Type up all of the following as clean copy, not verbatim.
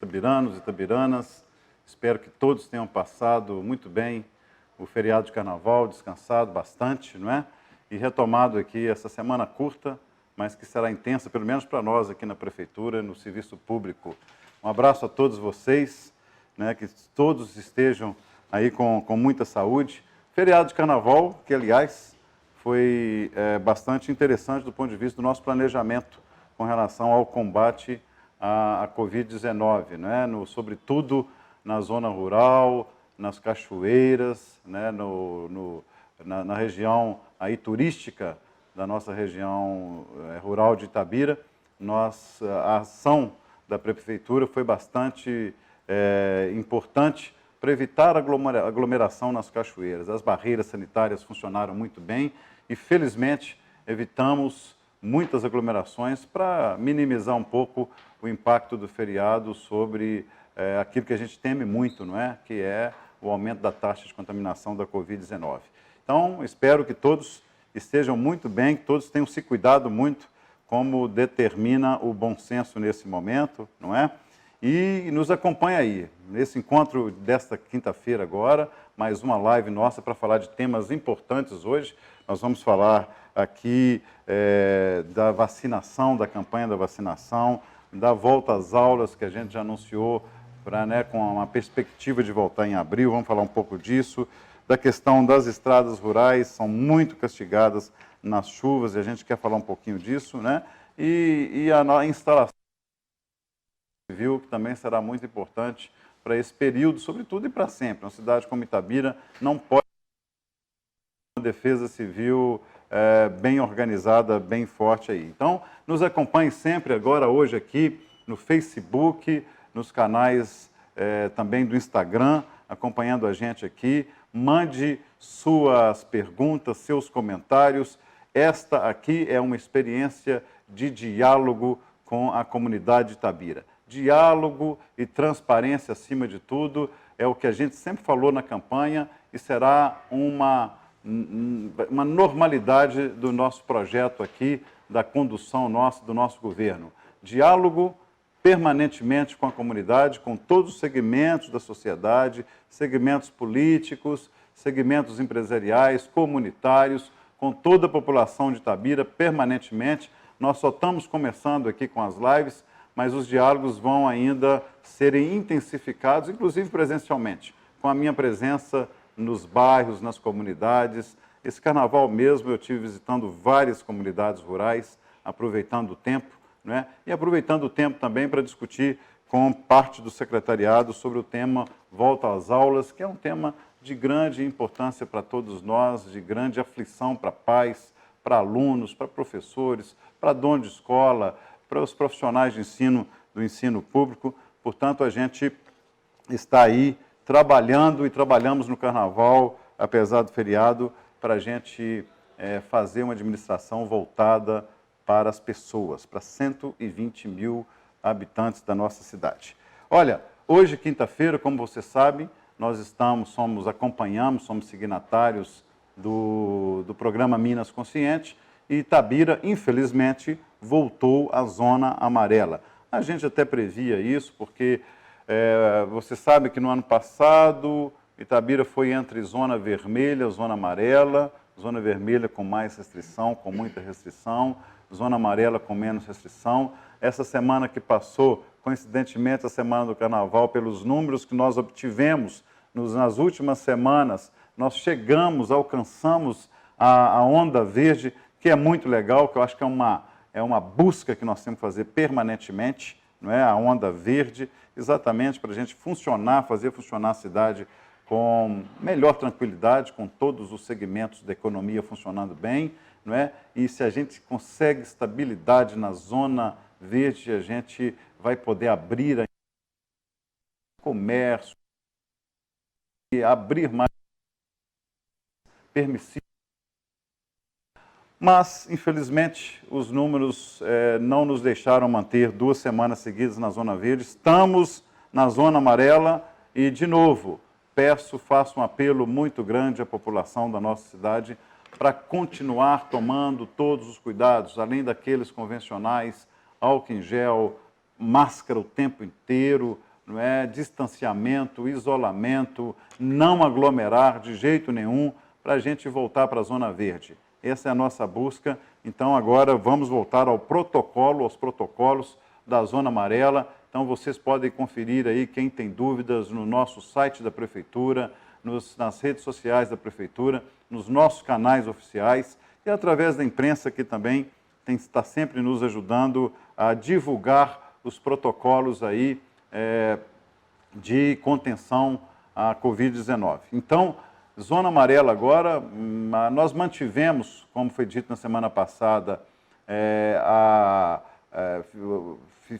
Itabiranos e itabiranas, espero que todos tenham passado muito bem o feriado de carnaval, descansado bastante, não é? E retomado aqui essa semana curta, mas que será intensa, pelo menos para nós aqui na Prefeitura, no serviço público. Um abraço a todos vocês, né, que todos estejam aí com muita saúde. Feriado de carnaval, que aliás foi bastante interessante do ponto de vista do nosso planejamento com relação ao combate à Covid-19, né? Sobretudo na zona rural, nas cachoeiras, né? na região aí turística da nossa região rural de Itabira. A ação da Prefeitura foi bastante importante para evitar aglomeração nas cachoeiras. As barreiras sanitárias funcionaram muito bem e, felizmente, evitamos muitas aglomerações para minimizar um pouco o impacto do feriado sobre aquilo que a gente teme muito, não é? Que é o aumento da taxa de contaminação da Covid-19. Então, espero que todos estejam muito bem, que todos tenham se cuidado muito, como determina o bom senso nesse momento, não é? E nos acompanha aí, nesse encontro desta quinta-feira agora, mais uma live nossa para falar de temas importantes hoje. Nós vamos falar aqui da vacinação, da campanha da vacinação, da volta às aulas que a gente já anunciou com uma perspectiva de voltar em abril, vamos falar um pouco disso, da questão das estradas rurais, são muito castigadas nas chuvas e a gente quer falar um pouquinho disso, né? E a instalação civil, que também será muito importante para esse período, sobretudo e para sempre. Uma cidade como Itabira não pode ter uma defesa civil bem organizada, bem forte aí. Então, nos acompanhe sempre agora, hoje aqui, no Facebook, nos canais também do Instagram, acompanhando a gente aqui. Mande suas perguntas, seus comentários. Esta aqui é uma experiência de diálogo com a comunidade de Itabira. Diálogo e transparência, acima de tudo, é o que a gente sempre falou na campanha e será uma normalidade do nosso projeto aqui, da condução nossa, do nosso governo. Diálogo permanentemente com a comunidade, com todos os segmentos da sociedade, segmentos políticos, segmentos empresariais, comunitários, com toda a população de Itabira, permanentemente. Nós só estamos começando aqui com as lives, mas os diálogos vão ainda serem intensificados, inclusive presencialmente, com a minha presença nos bairros, nas comunidades. Esse carnaval mesmo eu estive visitando várias comunidades rurais, aproveitando o tempo, né? E aproveitando o tempo também para discutir com parte do secretariado sobre o tema Volta às Aulas, que é um tema de grande importância para todos nós, de grande aflição para pais, para alunos, para professores, para dono de escola, para os profissionais de ensino, do ensino público. Portanto, a gente está aí trabalhando e trabalhamos no Carnaval, apesar do feriado, para a gente fazer uma administração voltada para as pessoas, para 120 mil habitantes da nossa cidade. Olha, hoje, quinta-feira, como você sabe, nós somos signatários do programa Minas Consciente e Itabira, infelizmente, voltou à zona amarela. A gente até previa isso, porque você sabe que no ano passado Itabira foi entre zona vermelha e zona amarela, zona vermelha com mais restrição, com muita restrição, zona amarela com menos restrição. Essa semana que passou, coincidentemente a semana do Carnaval, pelos números que nós obtivemos nas últimas semanas, nós alcançamos a onda verde, que é muito legal, que eu acho que é uma busca que nós temos que fazer permanentemente, não é? A onda verde, exatamente para a gente fazer funcionar a cidade com melhor tranquilidade, com todos os segmentos da economia funcionando bem, não é? E se a gente consegue estabilidade na zona verde, a gente vai poder abrir comércio, e abrir mais permissível. Mas, infelizmente, os números não nos deixaram manter 2 semanas seguidas na zona verde. Estamos na zona amarela e, de novo, faço um apelo muito grande à população da nossa cidade para continuar tomando todos os cuidados, além daqueles convencionais, álcool em gel, máscara o tempo inteiro, não é? Distanciamento, isolamento, não aglomerar de jeito nenhum, para a gente voltar para a Zona Verde. Essa é a nossa busca. Então, agora vamos voltar ao protocolo, aos protocolos da Zona Amarela. Então, vocês podem conferir aí, quem tem dúvidas, no nosso site da Prefeitura, nas redes sociais da Prefeitura, nos nossos canais oficiais e através da imprensa, que também está sempre nos ajudando a divulgar os protocolos aí de contenção à Covid-19. Então, Zona Amarela agora, nós mantivemos, como foi dito na semana passada,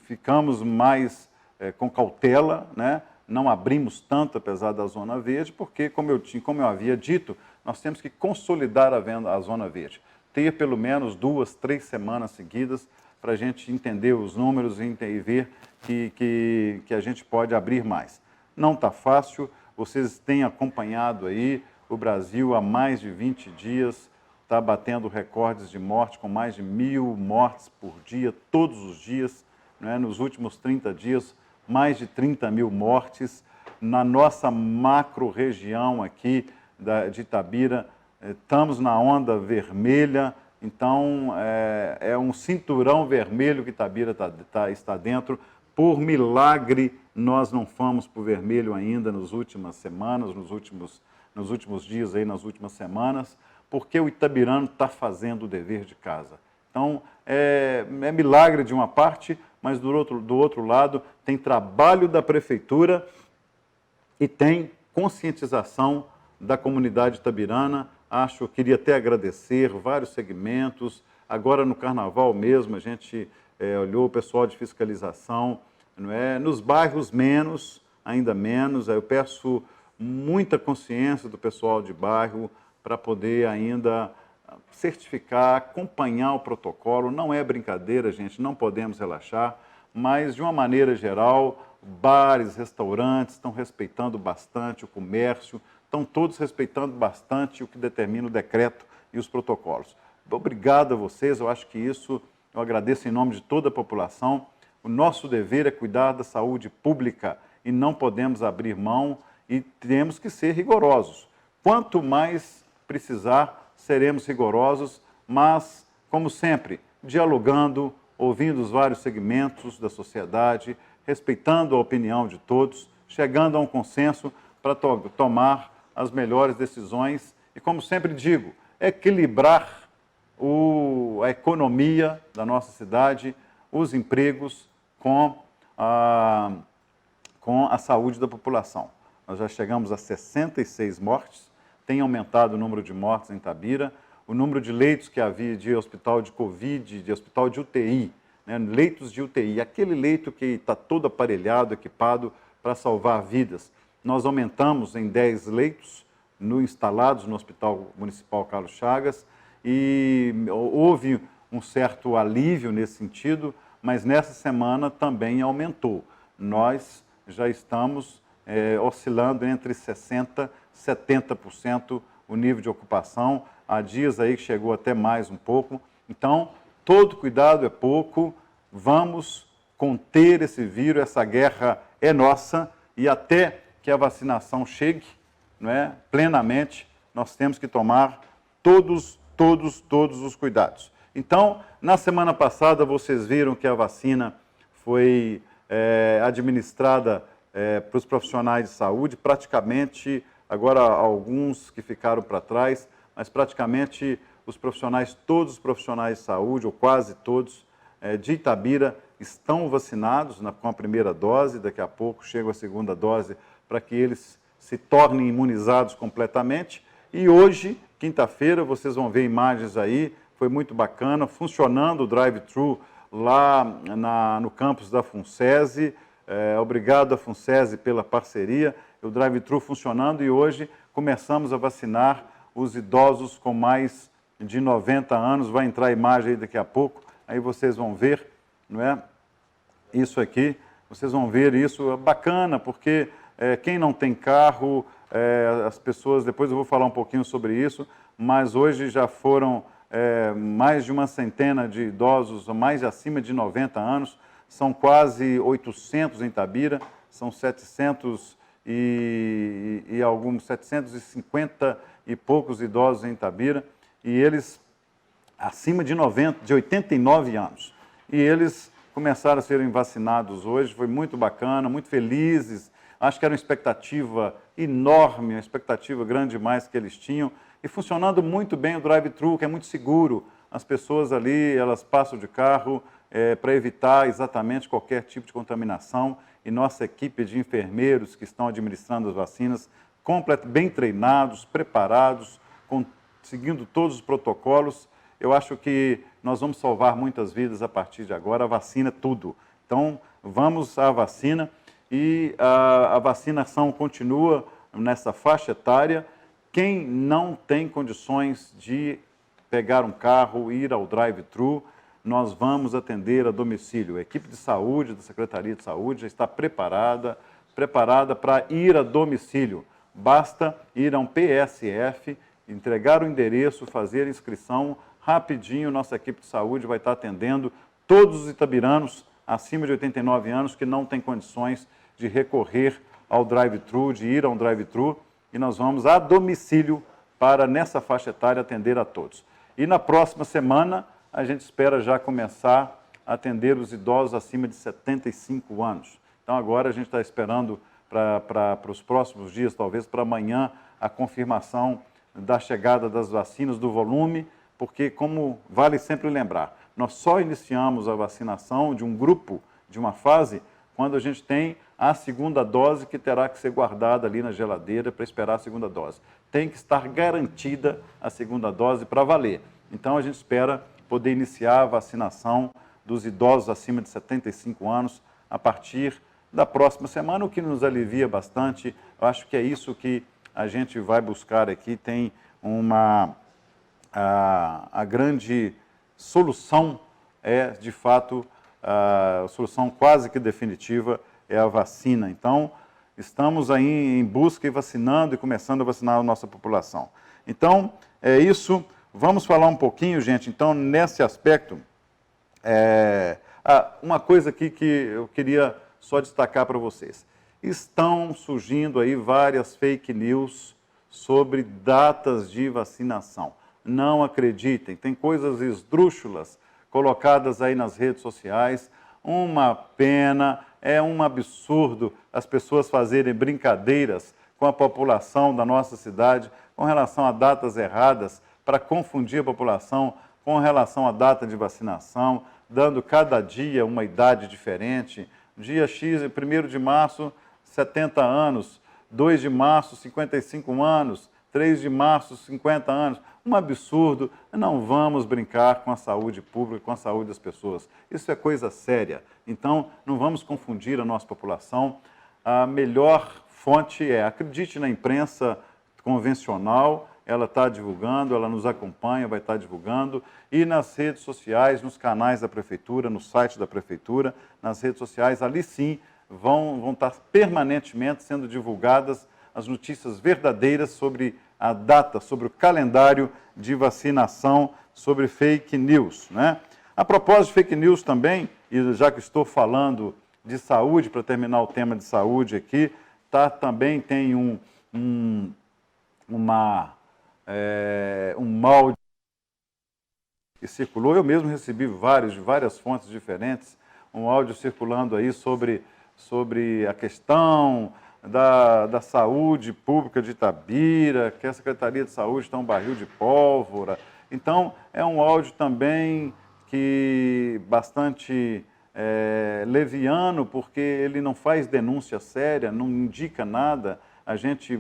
ficamos mais com cautela, né? Não abrimos tanto, apesar da Zona Verde, porque, como eu havia dito, nós temos que consolidar a Zona Verde. Ter pelo menos 2, 3 semanas seguidas para a gente entender os números e ver que a gente pode abrir mais. Não está fácil, vocês têm acompanhado aí, o Brasil há mais de 20 dias está batendo recordes de morte, com mais de 1.000 mortes por dia, todos os dias, né? Nos últimos 30 dias, mais de 30.000 mortes. Na nossa macro-região aqui de Itabira, estamos na onda vermelha, então é um cinturão vermelho que Itabira está dentro. Por milagre, nós não fomos para o vermelho ainda nas últimas semanas, nos últimos dias, aí, nas últimas semanas, porque o itabirano está fazendo o dever de casa. Então, é milagre de uma parte, mas do outro lado tem trabalho da Prefeitura e tem conscientização da comunidade itabirana. Queria até agradecer vários segmentos. Agora, no Carnaval mesmo, a gente olhou o pessoal de fiscalização, não é? Nos bairros ainda menos. Eu peço muita consciência do pessoal de bairro para poder ainda certificar, acompanhar o protocolo. Não é brincadeira, gente, não podemos relaxar, mas de uma maneira geral, bares, restaurantes estão respeitando bastante o comércio, estão todos respeitando bastante o que determina o decreto e os protocolos. Obrigado a vocês, eu acho que isso, eu agradeço em nome de toda a população. O nosso dever é cuidar da saúde pública e não podemos abrir mão e temos que ser rigorosos. Quanto mais precisar, seremos rigorosos, mas, como sempre, dialogando, ouvindo os vários segmentos da sociedade, respeitando a opinião de todos, chegando a um consenso para tomar as melhores decisões e, como sempre digo, equilibrar a economia da nossa cidade, os empregos com a saúde da população. Nós já chegamos a 66 mortes, tem aumentado o número de mortes em Itabira, o número de leitos que havia de hospital de Covid, de hospital de UTI, né, leitos de UTI, aquele leito que está todo aparelhado, equipado para salvar vidas. Nós aumentamos em 10 leitos instalados no Hospital Municipal Carlos Chagas e houve um certo alívio nesse sentido, mas nessa semana também aumentou. Nós já estamos oscilando entre 60% e 70% o nível de ocupação. Há dias aí que chegou até mais um pouco. Então, todo cuidado é pouco. Vamos conter esse vírus, essa guerra é nossa e até que a vacinação chegue, não é, plenamente, nós temos que tomar todos os cuidados. Então, na semana passada, vocês viram que a vacina foi administrada para os profissionais de saúde, praticamente, agora alguns que ficaram para trás, mas praticamente todos os profissionais de saúde, ou quase todos, de Itabira, estão vacinados com a primeira dose, daqui a pouco chega a segunda dose, para que eles se tornem imunizados completamente. E hoje, quinta-feira, vocês vão ver imagens aí, foi muito bacana, funcionando o drive-thru lá no campus da FUNSESI. Obrigado à FUNSESI pela parceria, o drive-thru funcionando, e hoje começamos a vacinar os idosos com mais de 90 anos. Vai entrar a imagem aí daqui a pouco, aí vocês vão ver, não é? Isso aqui, vocês vão ver isso, é bacana, porque quem não tem carro, as pessoas, depois eu vou falar um pouquinho sobre isso, mas hoje já foram mais de uma centena de idosos, mais acima de 90 anos, são quase 800 em Itabira, são 750 e poucos idosos em Itabira, e eles acima de 89 anos. E eles começaram a serem vacinados hoje, foi muito bacana, muito felizes. Acho que era uma expectativa enorme, uma expectativa grande demais que eles tinham. E funcionando muito bem o drive-thru, que é muito seguro. As pessoas ali, elas passam de carro para evitar exatamente qualquer tipo de contaminação. E nossa equipe de enfermeiros que estão administrando as vacinas, bem treinados, preparados, seguindo todos os protocolos. Eu acho que nós vamos salvar muitas vidas a partir de agora. A vacina é tudo. Então, vamos à vacina. E a vacinação continua nessa faixa etária. Quem não tem condições de pegar um carro, ir ao drive-thru, nós vamos atender a domicílio. A equipe de saúde, da Secretaria de Saúde, já está preparada para ir a domicílio. Basta ir a um PSF, entregar o endereço, fazer a inscrição, rapidinho nossa equipe de saúde vai estar atendendo todos os itabiranos acima de 89 anos que não têm condições de recorrer ao drive-thru, de ir a um drive-thru, e nós vamos a domicílio para, nessa faixa etária, atender a todos. E na próxima semana, a gente espera já começar a atender os idosos acima de 75 anos. Então, agora a gente está esperando para os próximos dias, talvez para amanhã, a confirmação da chegada das vacinas, do volume, porque, como vale sempre lembrar, nós só iniciamos a vacinação de um grupo, de uma fase, quando a gente tem a segunda dose que terá que ser guardada ali na geladeira para esperar a segunda dose. Tem que estar garantida a segunda dose para valer. Então, a gente espera poder iniciar a vacinação dos idosos acima de 75 anos a partir da próxima semana, o que nos alivia bastante. Eu acho que é isso que a gente vai buscar aqui. Tem a grande solução de fato, a solução quase que definitiva é a vacina. Então, estamos aí em busca e vacinando e começando a vacinar a nossa população. Então, é isso. Vamos falar um pouquinho, gente, então, nesse aspecto. Uma coisa aqui que eu queria só destacar para vocês. Estão surgindo aí várias fake news sobre datas de vacinação. Não acreditem, tem coisas esdrúxulas colocadas aí nas redes sociais. Uma pena, é um absurdo as pessoas fazerem brincadeiras com a população da nossa cidade com relação a datas erradas, para confundir a população com relação à data de vacinação, dando cada dia uma idade diferente. Dia X, 1º de março, 70 anos, 2 de março, 55 anos, 3 de março, 50 anos. Um absurdo. Não vamos brincar com a saúde pública, com a saúde das pessoas. Isso é coisa séria. Então, não vamos confundir a nossa população. A melhor fonte acredite na imprensa convencional, ela está divulgando, ela nos acompanha, vai estar divulgando, e nas redes sociais, nos canais da Prefeitura, no site da Prefeitura, nas redes sociais, ali sim vão estar permanentemente sendo divulgadas as notícias verdadeiras sobre a data, sobre o calendário de vacinação, sobre fake news, né? A propósito de fake news também, e já que estou falando de saúde, para terminar o tema de saúde aqui, também tem um mal que circulou. Eu mesmo recebi de várias fontes diferentes, um áudio circulando aí sobre a questão da saúde pública de Itabira, que a Secretaria de Saúde está um barril de pólvora. Então, é um áudio também que bastante leviano, porque ele não faz denúncia séria, não indica nada. A gente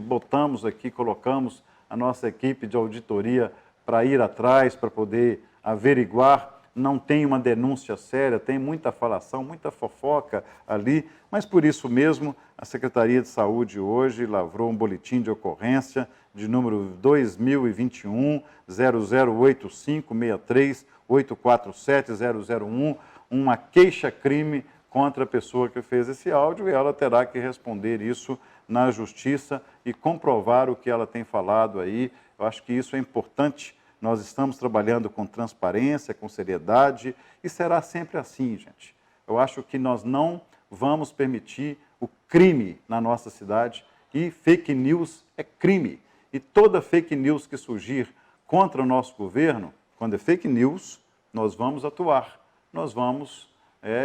colocamos a nossa equipe de auditoria para ir atrás, para poder averiguar. Não tem uma denúncia séria, tem muita falação, muita fofoca ali, mas por isso mesmo a Secretaria de Saúde hoje lavrou um boletim de ocorrência de número 2021-008563-847-001, uma queixa-crime contra a pessoa que fez esse áudio, e ela terá que responder isso na Justiça e comprovar o que ela tem falado aí. Eu acho que isso é importante. Nós estamos trabalhando com transparência, com seriedade, e será sempre assim, gente. Eu acho que nós não vamos permitir o crime na nossa cidade e fake news é crime. E toda fake news que surgir contra o nosso governo, quando é fake news, nós vamos atuar, nós vamos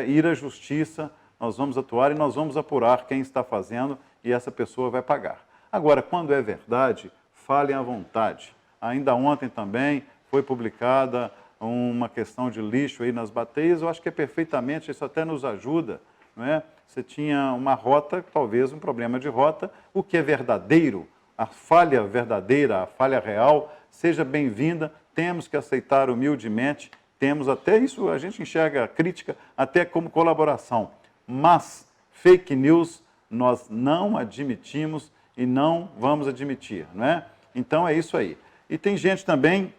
ir à justiça, nós vamos atuar e nós vamos apurar quem está fazendo e essa pessoa vai pagar. Agora, quando é verdade, falem à vontade. Ainda ontem também foi publicada uma questão de lixo aí nas bateias, eu acho que é perfeitamente, isso até nos ajuda, não é? Você tinha uma rota, talvez um problema de rota, o que é verdadeiro, a falha verdadeira, a falha real, seja bem-vinda, temos que aceitar humildemente, temos até isso, a gente enxerga a crítica até como colaboração, mas fake news nós não admitimos e não vamos admitir, não é? Então é isso aí. E tem gente também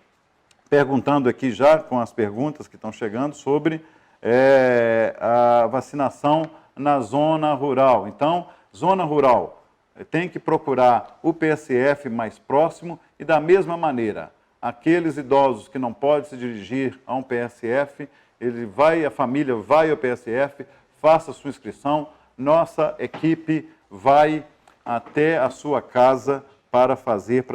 perguntando aqui já, com as perguntas que estão chegando, sobre a vacinação na zona rural. Então, zona rural, tem que procurar o PSF mais próximo e da mesma maneira, aqueles idosos que não podem se dirigir a um PSF, a família vai ao PSF, faça sua inscrição, nossa equipe vai até a sua casa para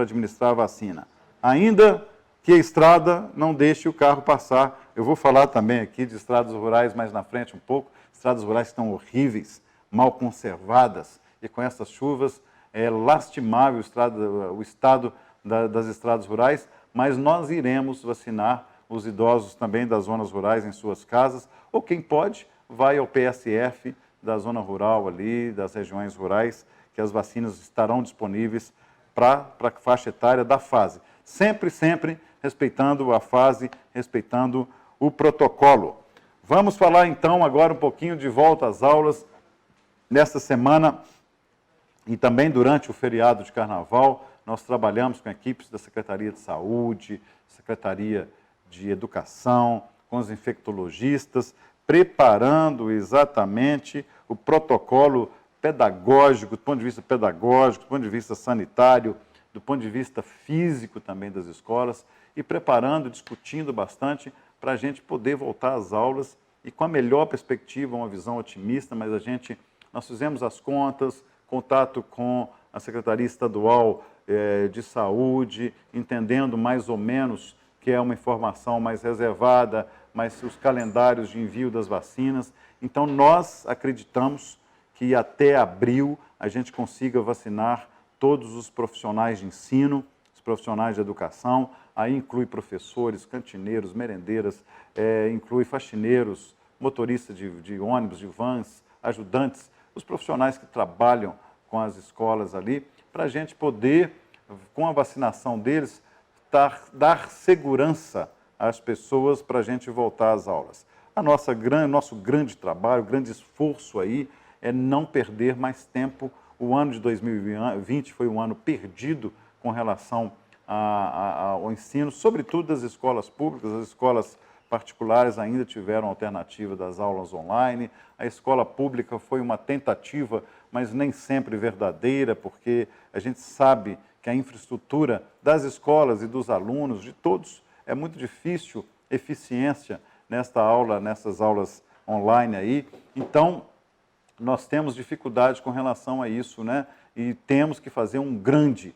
administrar a vacina. Ainda que a estrada não deixe o carro passar. Eu vou falar também aqui de estradas rurais mais na frente um pouco, estradas rurais que estão horríveis, mal conservadas, e com essas chuvas é lastimável o estado das estradas rurais, mas nós iremos vacinar os idosos também das zonas rurais em suas casas, ou quem pode, vai ao PSF da zona rural ali, das regiões rurais, que as vacinas estarão disponíveis para a faixa etária da fase. Sempre respeitando a fase, respeitando o protocolo. Vamos falar então agora um pouquinho de volta às aulas. Nesta semana e também durante o feriado de Carnaval, nós trabalhamos com equipes da Secretaria de Saúde, Secretaria de Educação, com os infectologistas, preparando exatamente o protocolo pedagógico, do ponto de vista pedagógico, do ponto de vista sanitário, do ponto de vista físico também das escolas, e preparando, discutindo bastante para a gente poder voltar às aulas e com a melhor perspectiva, uma visão otimista, mas nós fizemos as contas, contato com a Secretaria Estadual de Saúde, entendendo mais ou menos que é uma informação mais reservada, mas os calendários de envio das vacinas. Então, nós acreditamos que até abril a gente consiga vacinar todos os profissionais de ensino, os profissionais de educação, aí inclui professores, cantineiros, merendeiras, inclui faxineiros, motoristas de ônibus, de vans, ajudantes, os profissionais que trabalham com as escolas ali, para a gente poder, com a vacinação deles, dar segurança às pessoas para a gente voltar às aulas. Nosso grande trabalho, grande esforço aí é não perder mais tempo. O ano de 2020 foi um ano perdido com relação ao ensino, sobretudo das escolas públicas. As escolas particulares ainda tiveram alternativa das aulas online. A escola pública foi uma tentativa, mas nem sempre verdadeira, porque a gente sabe que a infraestrutura das escolas e dos alunos, de todos, é muito difícil eficiência nessas aulas online aí. Então, nós temos dificuldade com relação a isso, né? E temos que fazer um grande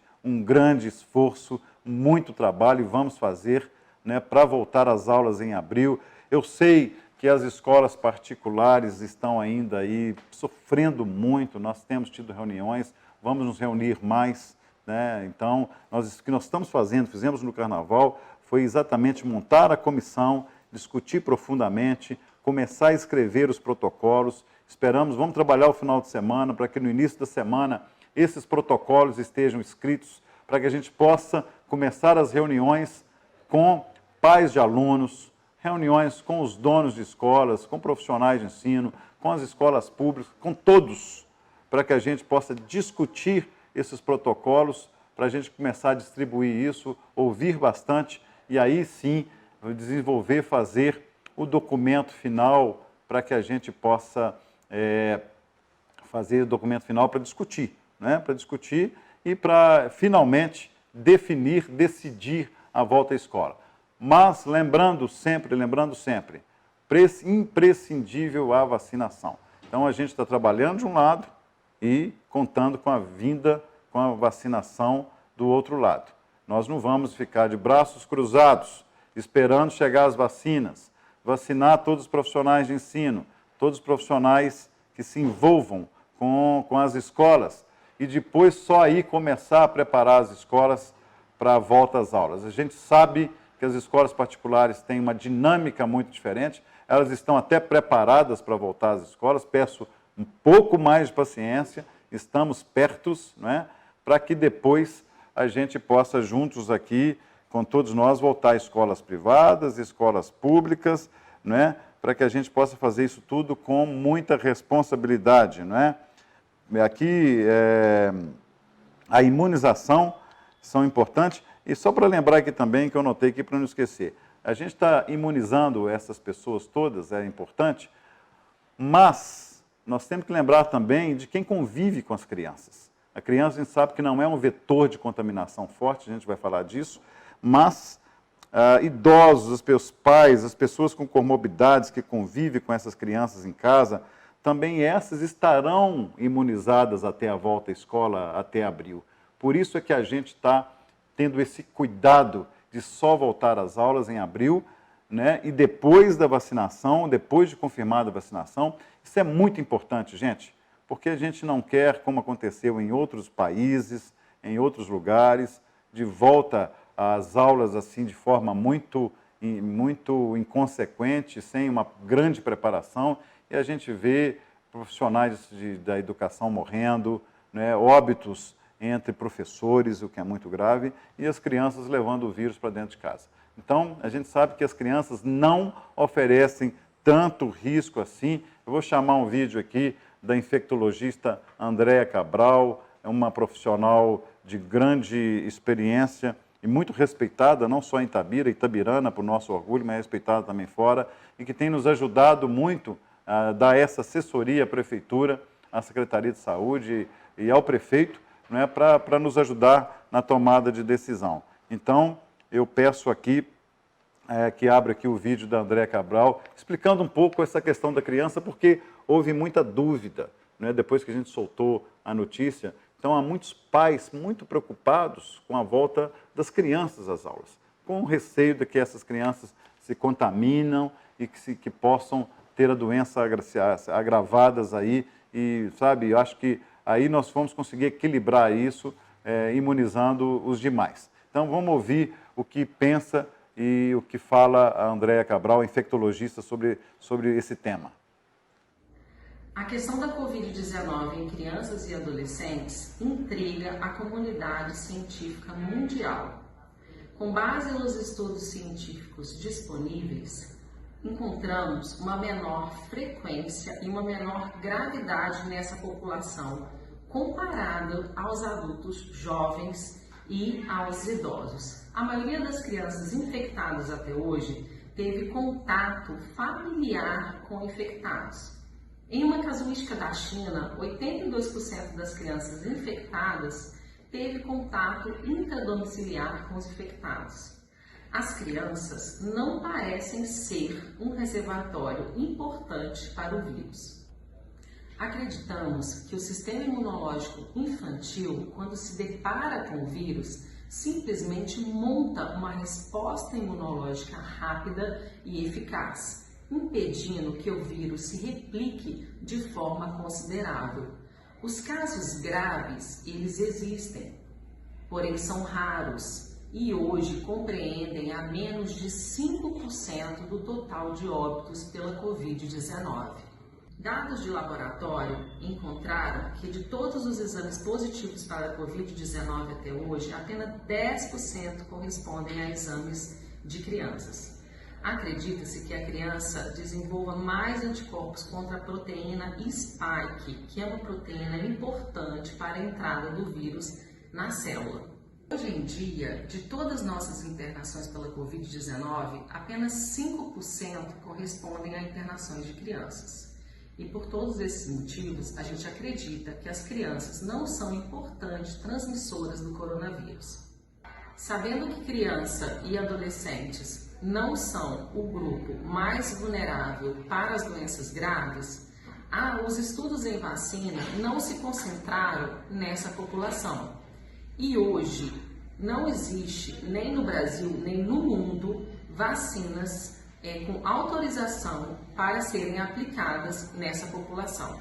esforço, muito trabalho, e vamos fazer, né, para voltar às aulas em abril. Eu sei que as escolas particulares estão ainda aí sofrendo muito, nós temos tido reuniões, vamos nos reunir mais, né? Então, o que nós estamos fizemos no Carnaval, foi exatamente montar a comissão, discutir profundamente, começar a escrever os protocolos. Vamos trabalhar o final de semana para que no início da semana esses protocolos estejam escritos, para que a gente possa começar as reuniões com pais de alunos, reuniões com os donos de escolas, com profissionais de ensino, com as escolas públicas, com todos, para que a gente possa discutir esses protocolos, para a gente começar a distribuir isso, ouvir bastante e aí sim fazer o documento final para que a gente possa fazer o documento final para discutir, né? Para discutir e para finalmente decidir a volta à escola. Mas lembrando sempre, imprescindível a vacinação. Então a gente está trabalhando de um lado, e contando com a vinda, com a vacinação do outro lado. Nós não vamos ficar de braços cruzados, esperando chegar as vacinas, vacinar todos os profissionais de ensino, todos os profissionais que se envolvam com as escolas e depois só aí começar a preparar as escolas para a volta às aulas. A gente sabe que as escolas particulares têm uma dinâmica muito diferente, elas estão até preparadas para voltar às escolas, peço um pouco mais de paciência, estamos pertos, não é? Para que depois a gente possa juntos aqui, com todos nós, voltar a escolas privadas, escolas públicas, não é? Para que a gente possa fazer isso tudo com muita responsabilidade, não é? Aqui, a imunização são importantes. E só para lembrar aqui também, que eu notei aqui para não esquecer, a gente está imunizando essas pessoas todas, é importante, mas nós temos que lembrar também de quem convive com as crianças. A criança, a gente sabe que não é um vetor de contaminação forte, a gente vai falar disso, mas idosos, os pais, as pessoas com comorbidades que convivem com essas crianças em casa, também essas estarão imunizadas até a volta à escola, até abril. Por isso é que a gente está tendo esse cuidado de só voltar às aulas em abril, né? E depois da vacinação, depois de confirmada a vacinação. Isso é muito importante, gente, porque a gente não quer, como aconteceu em outros países, em outros lugares, de volta às aulas assim de forma muito inconsequente, sem uma grande preparação, e a gente vê profissionais da educação morrendo, né, óbitos entre professores, o que é muito grave, e as crianças levando o vírus para dentro de casa. Então, a gente sabe que as crianças não oferecem tanto risco assim. Eu vou chamar um vídeo aqui da infectologista Andréa Cabral, é uma profissional de grande experiência e muito respeitada, não só em Itabirana, por nosso orgulho, mas respeitada também fora, e que tem nos ajudado muito a dar essa assessoria à Prefeitura, à Secretaria de Saúde e ao Prefeito, né, para nos ajudar na tomada de decisão. Então, eu peço aqui que abra aqui o vídeo da Andréa Cabral, explicando um pouco essa questão da criança, porque houve muita dúvida, né, depois que a gente soltou a notícia. Então, há muitos pais muito preocupados com a volta das crianças às aulas, com o receio de que essas crianças se contaminam e que possam ter a doença agravadas aí. E, sabe, eu acho que aí nós vamos conseguir equilibrar isso, imunizando os demais. Então, vamos ouvir o que pensa e o que fala a Andréa Cabral, infectologista, sobre esse tema. A questão da Covid-19 em crianças e adolescentes intriga a comunidade científica mundial. Com base nos estudos científicos disponíveis, encontramos uma menor frequência e uma menor gravidade nessa população, comparado aos adultos jovens e aos idosos. A maioria das crianças infectadas até hoje teve contato familiar com infectados. Em uma casuística da China, 82% das crianças infectadas teve contato intradomiciliar com os infectados. As crianças não parecem ser um reservatório importante para o vírus. Acreditamos que o sistema imunológico infantil, quando se depara com o vírus, simplesmente monta uma resposta imunológica rápida e eficaz, impedindo que o vírus se replique de forma considerável. Os casos graves, eles existem, porém são raros e hoje compreendem a menos de 5% do total de óbitos pela Covid-19. Dados de laboratório encontraram que de todos os exames positivos para a Covid-19 até hoje, apenas 10% correspondem a exames de crianças. Acredita-se que a criança desenvolva mais anticorpos contra a proteína Spike, que é uma proteína importante para a entrada do vírus na célula. Hoje em dia, de todas as nossas internações pela Covid-19, apenas 5% correspondem a internações de crianças. E por todos esses motivos, a gente acredita que as crianças não são importantes transmissoras do coronavírus. Sabendo que criança e adolescentes não são o grupo mais vulnerável para as doenças graves, os estudos em vacina não se concentraram nessa população. E hoje não existe, nem no Brasil, nem no mundo, vacinas com autorização para serem aplicadas nessa população.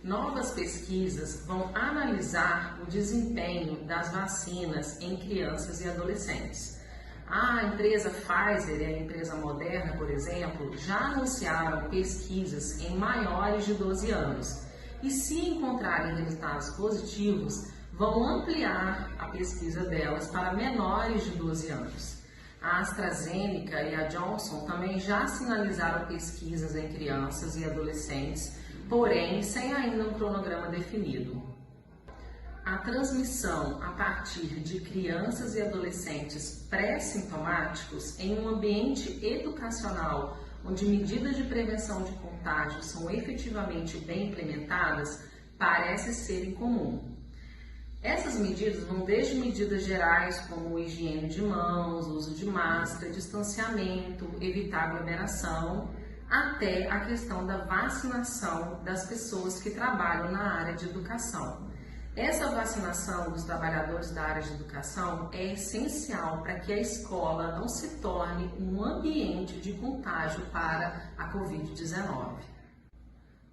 Novas pesquisas vão analisar o desempenho das vacinas em crianças e adolescentes. A empresa Pfizer e a empresa Moderna, por exemplo, já anunciaram pesquisas em maiores de 12 anos. E se encontrarem resultados positivos, vão ampliar a pesquisa delas para menores de 12 anos. A AstraZeneca e a Johnson também já sinalizaram pesquisas em crianças e adolescentes, porém sem ainda um cronograma definido. A transmissão a partir de crianças e adolescentes pré-sintomáticos em um ambiente educacional onde medidas de prevenção de contágio são efetivamente bem implementadas parece ser incomum. Essas medidas vão desde medidas gerais como higiene de mãos, uso de máscara, distanciamento, evitar aglomeração, até a questão da vacinação das pessoas que trabalham na área de educação. Essa vacinação dos trabalhadores da área de educação é essencial para que a escola não se torne um ambiente de contágio para a Covid-19.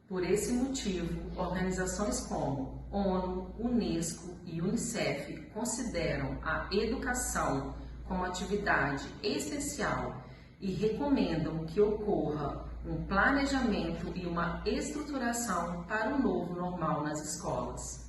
Por esse motivo, organizações como ONU, Unesco e Unicef consideram a educação como atividade essencial e recomendam que ocorra um planejamento e uma estruturação para o novo normal nas escolas.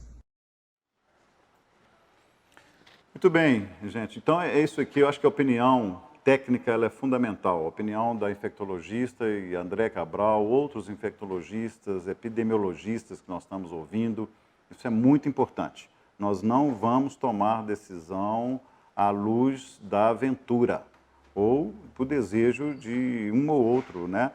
Muito bem, gente. Então é isso aqui. Eu acho que a opinião técnica ela é fundamental. A opinião da infectologista e André Cabral, outros infectologistas, epidemiologistas que nós estamos ouvindo, isso é muito importante. Nós não vamos tomar decisão à luz da aventura ou por desejo de um ou outro, né?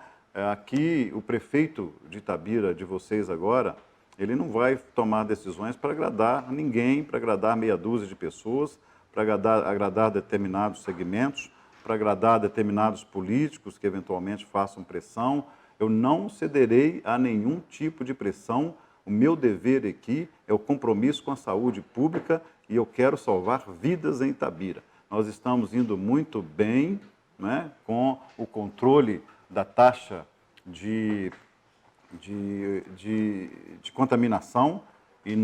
Aqui, o prefeito de Itabira, de vocês agora, ele não vai tomar decisões para agradar ninguém, para agradar meia dúzia de pessoas, para agradar determinados segmentos, para agradar determinados políticos que eventualmente façam pressão. Eu não cederei a nenhum tipo de pressão. O meu dever aqui é o compromisso com a saúde pública e eu quero salvar vidas em Itabira. Nós estamos indo muito bem, né, com o controle da taxa de contaminação e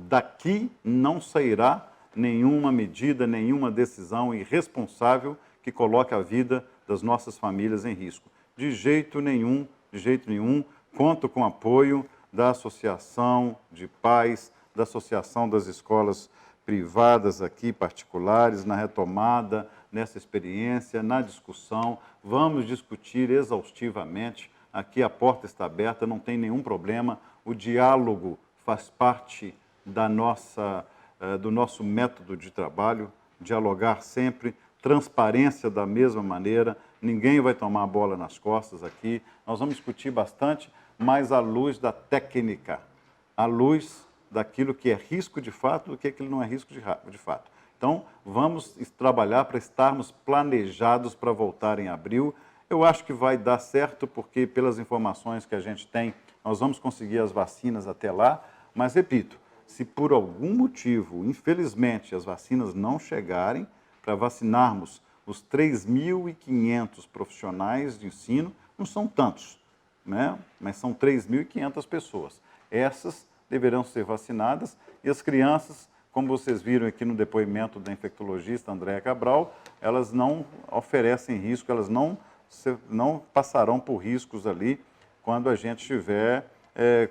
daqui não sairá nenhuma medida, nenhuma decisão irresponsável que coloque a vida das nossas famílias em risco. De jeito nenhum, de jeito nenhum. Conto com o apoio da Associação de Pais, da Associação das Escolas Privadas aqui, particulares, na retomada, nessa experiência, na discussão. Vamos discutir exaustivamente. Aqui a porta está aberta, não tem nenhum problema. O diálogo faz parte do nosso método de trabalho, dialogar sempre, transparência da mesma maneira, ninguém vai tomar a bola nas costas aqui. Nós vamos discutir bastante, mas à luz da técnica, à luz daquilo que é risco de fato do que aquilo não é risco de fato. Então, vamos trabalhar para estarmos planejados para voltar em abril. Eu acho que vai dar certo, porque pelas informações que a gente tem, nós vamos conseguir as vacinas até lá, mas repito, se por algum motivo, infelizmente, as vacinas não chegarem para vacinarmos os 3.500 profissionais de ensino, não são tantos, né? Mas são 3.500 pessoas. Essas deverão ser vacinadas e as crianças, como vocês viram aqui no depoimento da infectologista Andréa Cabral, elas não oferecem risco, elas não passarão por riscos ali quando a gente estiver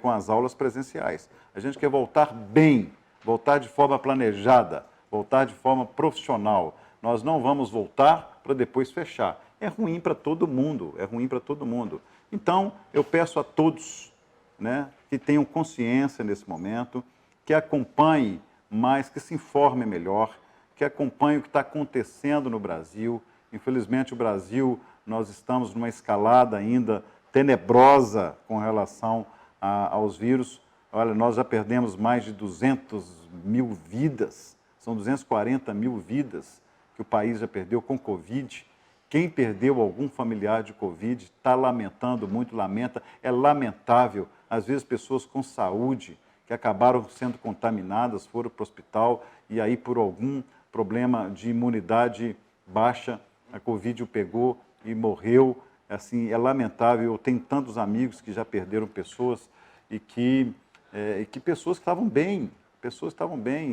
com as aulas presenciais. A gente quer voltar bem, voltar de forma planejada, voltar de forma profissional. Nós não vamos voltar para depois fechar. É ruim para todo mundo, é ruim para todo mundo. Então, eu peço a todos, né, que tenham consciência nesse momento, que acompanhem mais, que se informem melhor, que acompanhem o que está acontecendo no Brasil. Infelizmente, o Brasil, nós estamos numa escalada ainda tenebrosa com relação aos vírus. Olha, nós já perdemos mais de 200.000 vidas, são 240.000 vidas que o país já perdeu com Covid. Quem perdeu algum familiar de Covid está lamentando muito, lamenta. É lamentável, às vezes, pessoas com saúde que acabaram sendo contaminadas, foram para o hospital e aí, por algum problema de imunidade baixa, a Covid o pegou e morreu. Assim, é lamentável. Eu tenho tantos amigos que já perderam pessoas e que pessoas que estavam bem,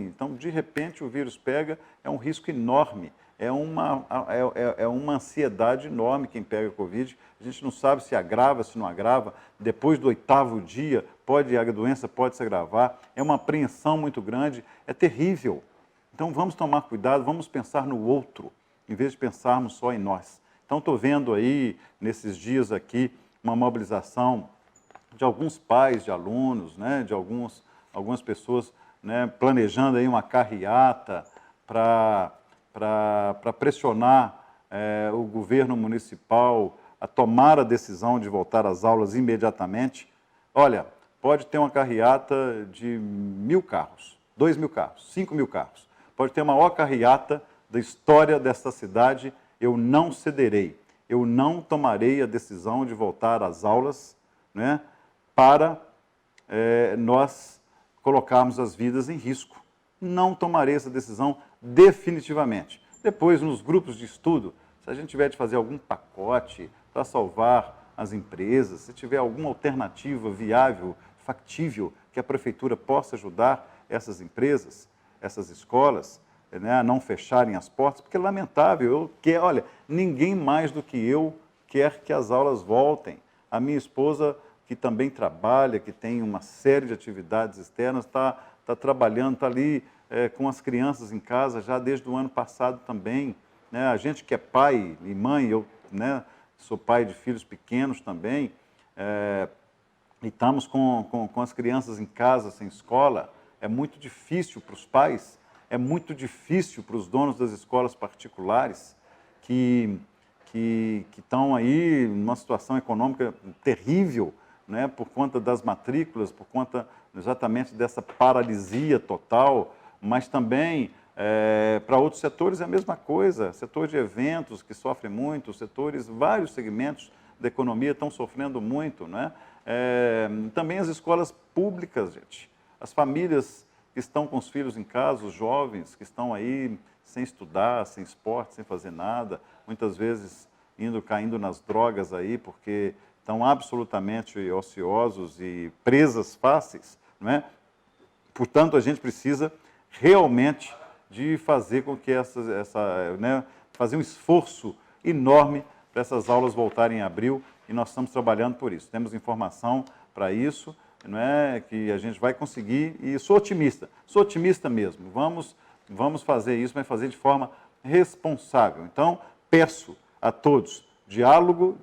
Então, de repente, o vírus pega, é um risco enorme. É uma ansiedade enorme quem pega Covid. A gente não sabe se agrava, se não agrava. Depois do 8º dia, a doença pode se agravar. É uma apreensão muito grande. É terrível. Então, vamos tomar cuidado, vamos pensar no outro, em vez de pensarmos só em nós. Então, estou vendo aí, nesses dias aqui, uma mobilização de alguns pais de alunos, né, de algumas pessoas, né, planejando aí uma carreata para pressionar o governo municipal a tomar a decisão de voltar às aulas imediatamente. Olha, pode ter uma carreata de 1.000 carros, 2.000 carros, 5.000 carros. Pode ter a maior carreata da história desta cidade. Eu não cederei, eu não tomarei a decisão de voltar às aulas, né, para nós colocarmos as vidas em risco. Não tomarei essa decisão definitivamente. Depois, nos grupos de estudo, se a gente tiver de fazer algum pacote para salvar as empresas, se tiver alguma alternativa viável, factível, que a prefeitura possa ajudar essas empresas, essas escolas, né, a não fecharem as portas, porque é lamentável. Olha, ninguém mais do que eu quer que as aulas voltem. A minha esposa, que também trabalha, que tem uma série de atividades externas, está trabalhando, está ali com as crianças em casa já desde o ano passado também. Né? A gente que é pai e mãe, eu, né, sou pai de filhos pequenos também, e estamos com as crianças em casa, sem escola. É muito difícil para os pais, é muito difícil para os donos das escolas particulares que estão aí numa situação econômica terrível, né, por conta das matrículas, por conta exatamente dessa paralisia total, mas também para outros setores é a mesma coisa. Setor de eventos que sofre muito, vários segmentos da economia estão sofrendo muito, né? Também as escolas públicas, gente, as famílias que estão com os filhos em casa, os jovens que estão aí sem estudar, sem esporte, sem fazer nada, muitas vezes caindo nas drogas aí, porque estão absolutamente ociosos e presas fáceis, não é? Portanto, a gente precisa realmente de fazer com que fazer um esforço enorme para essas aulas voltarem em abril, e nós estamos trabalhando por isso. Temos informação para isso, não é, que a gente vai conseguir, e sou otimista mesmo. Vamos fazer isso, mas fazer de forma responsável. Então, peço a todos, diálogo,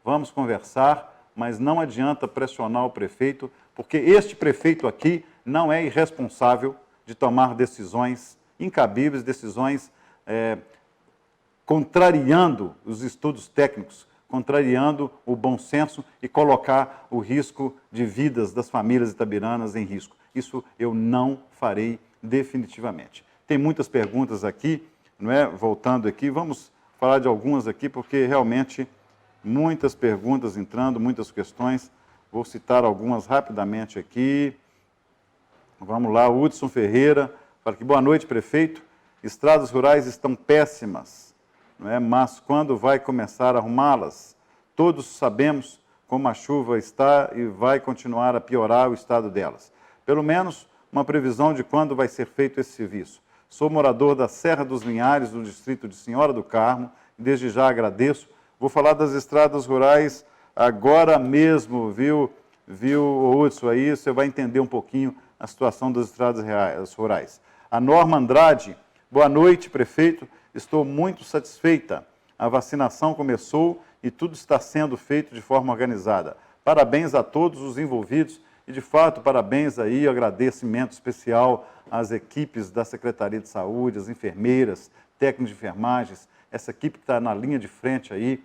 vamos conversar, mas não adianta pressionar o prefeito, porque este prefeito aqui não é irresponsável de tomar decisões incabíveis, decisões contrariando os estudos técnicos, contrariando o bom senso e colocar o risco de vidas das famílias itabiranas em risco. Isso eu não farei definitivamente. Tem muitas perguntas aqui, não é? Voltando aqui, vamos falar de algumas aqui, porque realmente muitas perguntas entrando, muitas questões. Vou citar algumas rapidamente aqui. Vamos lá, Hudson Ferreira fala que boa noite, prefeito. Estradas rurais estão péssimas, não é? Mas quando vai começar a arrumá-las? Todos sabemos como a chuva está e vai continuar a piorar o estado delas. Pelo menos uma previsão de quando vai ser feito esse serviço. Sou morador da Serra dos Linhares, do distrito de Senhora do Carmo, e desde já agradeço. Vou falar das estradas rurais agora mesmo, viu, Hudson? Aí você vai entender um pouquinho a situação das estradas rurais. A Norma Andrade, boa noite, prefeito. Estou muito satisfeita. A vacinação começou e tudo está sendo feito de forma organizada. Parabéns a todos os envolvidos e, de fato, parabéns aí, agradecimento especial às equipes da Secretaria de Saúde, as enfermeiras, técnicos de enfermagens, essa equipe que está na linha de frente aí,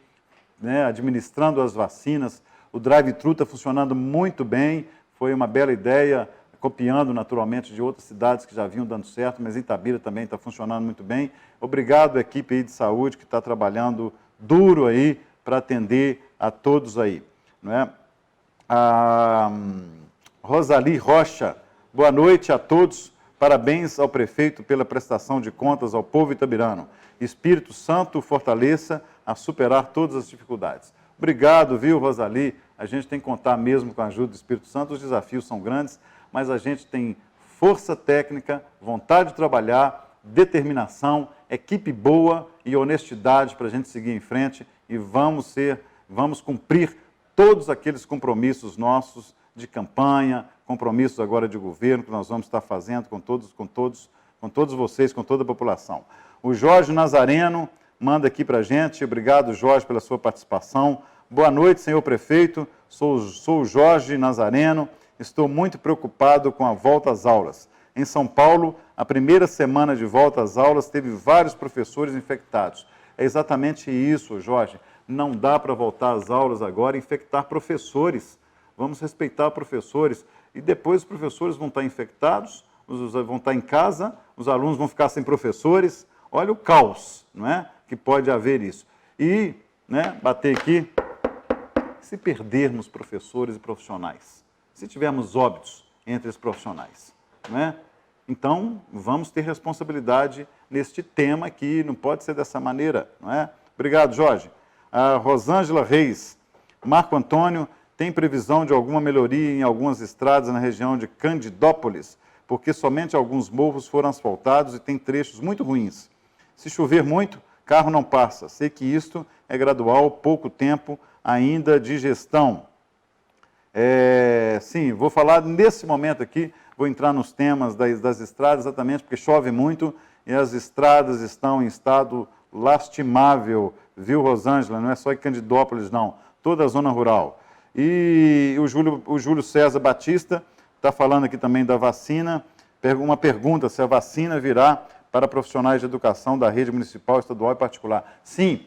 né, administrando as vacinas. O drive-thru está funcionando muito bem, foi uma bela ideia copiando naturalmente de outras cidades que já vinham dando certo, mas Itabira também está funcionando muito bem. Obrigado à equipe aí de saúde que está trabalhando duro aí para atender a todos aí. Não é? A Rosali Rocha, boa noite a todos, parabéns ao prefeito pela prestação de contas ao povo itabirano. Espírito Santo o fortaleça a superar todas as dificuldades. Obrigado, viu, Rosali? A gente tem que contar mesmo com a ajuda do Espírito Santo, os desafios são grandes, mas a gente tem força técnica, vontade de trabalhar, determinação, equipe boa e honestidade para a gente seguir em frente e vamos cumprir todos aqueles compromissos nossos de campanha, compromissos agora de governo que nós vamos estar fazendo com todos vocês, com toda a população. O Jorge Nazareno manda aqui para a gente. Obrigado, Jorge, pela sua participação. Boa noite, senhor prefeito. Sou o Jorge Nazareno. Estou muito preocupado com a volta às aulas. Em São Paulo, a primeira semana de volta às aulas teve vários professores infectados. É exatamente isso, Jorge. Não dá para voltar às aulas agora e infectar professores. Vamos respeitar professores. E depois os professores vão estar infectados, vão estar em casa, os alunos vão ficar sem professores. Olha o caos, não é? Que pode haver isso. E, né, bater aqui, se perdermos professores e profissionais, se tivermos óbitos entre os profissionais, não é? Então, vamos ter responsabilidade neste tema aqui, não pode ser dessa maneira, não é? Obrigado, Jorge. A Rosângela Reis, Marco Antônio, tem previsão de alguma melhoria em algumas estradas na região de Candidópolis, porque somente alguns morros foram asfaltados e tem trechos muito ruins. Se chover muito, carro não passa. Sei que isto é gradual, pouco tempo ainda de gestão. Sim, vou falar nesse momento aqui, vou entrar nos temas das estradas, exatamente porque chove muito e as estradas estão em estado lastimável, viu, Rosângela? Não é só em Candidópolis, não, toda a zona rural. E o Júlio César Batista está falando aqui também da vacina, uma pergunta, se a vacina virá para profissionais de educação da rede municipal, estadual e particular. Sim,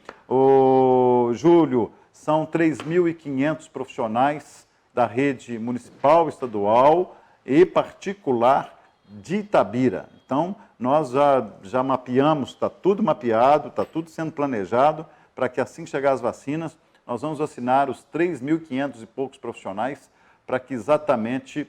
Júlio, são 3.500 profissionais da rede municipal, estadual e particular de Itabira. Então, nós já mapeamos, está tudo mapeado, está tudo sendo planejado para que assim que chegar as vacinas, nós vamos vacinar os 3.500 e poucos profissionais para que exatamente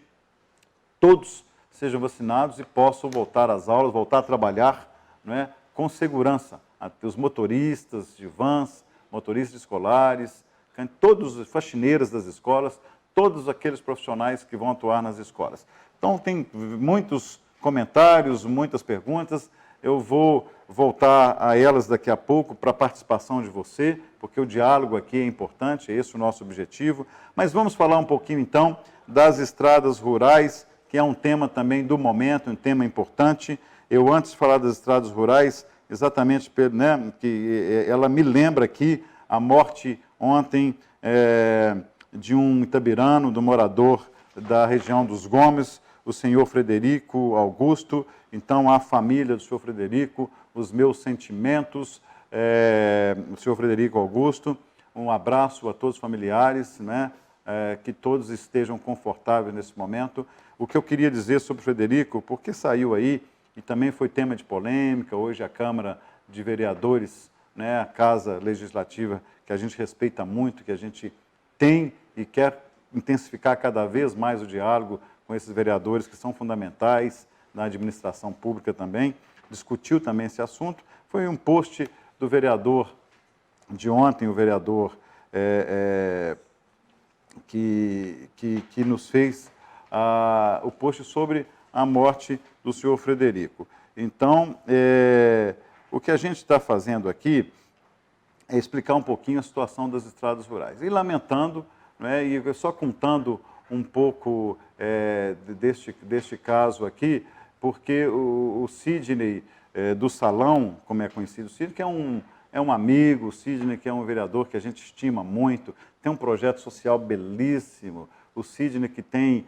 todos sejam vacinados e possam voltar às aulas, voltar a trabalhar, não é, com segurança. Os motoristas de vans, motoristas escolares, todos os faxineiros das escolas, todos aqueles profissionais que vão atuar nas escolas. Então, tem muitos comentários, muitas perguntas. Eu vou voltar a elas daqui a pouco para a participação de você, porque o diálogo aqui é importante, é esse o nosso objetivo. Mas vamos falar um pouquinho, então, das estradas rurais, que é um tema também do momento, um tema importante. Eu, antes de falar das estradas rurais, exatamente, né, que ela me lembra aqui a morte ontem de um itabirano, do morador da região dos Gomes, o senhor Frederico Augusto. Então, a família do senhor Frederico, os meus sentimentos, o senhor Frederico Augusto, um abraço a todos os familiares, né, que todos estejam confortáveis nesse momento. O que eu queria dizer sobre o Frederico, porque saiu aí, e também foi tema de polêmica, hoje a Câmara de Vereadores, né, a Casa Legislativa, que a gente respeita muito, que a gente tem e quer intensificar cada vez mais o diálogo com esses vereadores que são fundamentais na administração pública também, discutiu também esse assunto. Foi um post do vereador de ontem, o vereador que nos fez o post sobre a morte do senhor Frederico. Então, o que a gente está fazendo aqui é explicar um pouquinho a situação das estradas rurais. E lamentando, né, e só contando um pouco deste caso aqui, porque o Sidney do Salão, como é conhecido, o Sidney, que é um amigo, o Sidney, que é um vereador que a gente estima muito, tem um projeto social belíssimo, o Sidney que tem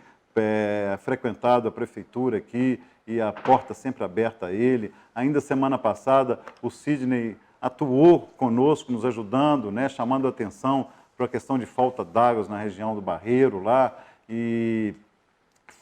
frequentado a prefeitura aqui e a porta sempre aberta a ele. Ainda semana passada, o Sidney atuou conosco, nos ajudando, né, chamando a atenção para a questão de falta d'água na região do Barreiro lá, e